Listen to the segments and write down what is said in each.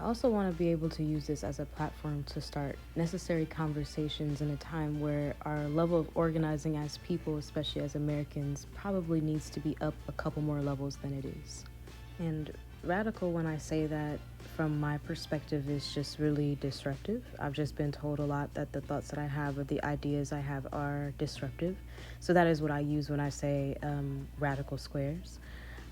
also want to be able to use this as a platform to start necessary conversations in a time where our level of organizing as people, especially as Americans, probably needs to be up a couple more levels than it is. And radical, when I say that, from my perspective, is just really disruptive. I've just been told a lot that the thoughts that I have or the ideas I have are disruptive. So that is what I use when I say radical squares.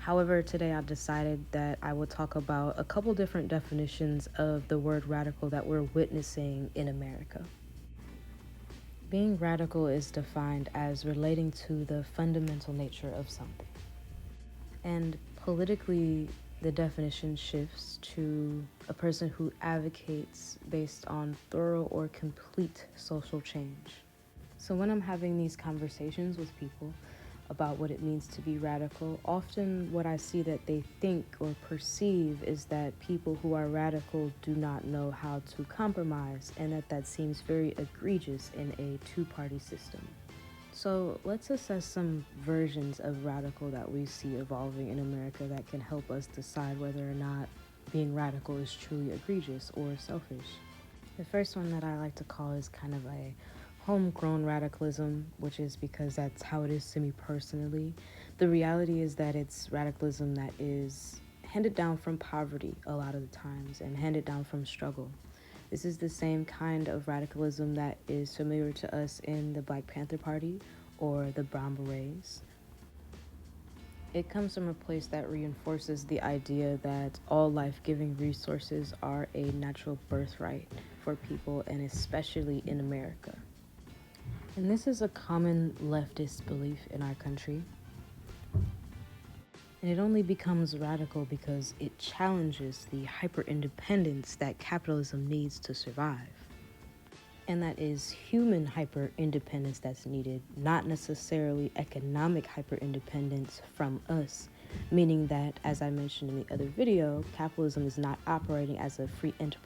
However, today I've decided that I will talk about a couple different definitions of the word radical that we're witnessing in America. Being radical is defined as relating to the fundamental nature of something. And politically, the definition shifts to a person who advocates based on thorough or complete social change. So when I'm having these conversations with people about what it means to be radical, often what I see that they think or perceive is that people who are radical do not know how to compromise, and that seems very egregious in a two-party system. So let's assess some versions of radical that we see evolving in America that can help us decide whether or not being radical is truly egregious or selfish. The first one that I like to call is kind of a homegrown radicalism, which is because that's how it is to me personally. The reality is that it's radicalism that is handed down from poverty a lot of the times and handed down from struggle. This is the same kind of radicalism that is familiar to us in the Black Panther Party or the Brown Berets. It comes from a place that reinforces the idea that all life-giving resources are a natural birthright for people, and especially in America. And this is a common leftist belief in our country. And it only becomes radical because it challenges the hyper-independence that capitalism needs to survive. And that is human hyper-independence that's needed, not necessarily economic hyper-independence from us. Meaning that, as I mentioned in the other video, capitalism is not operating as a free enterprise.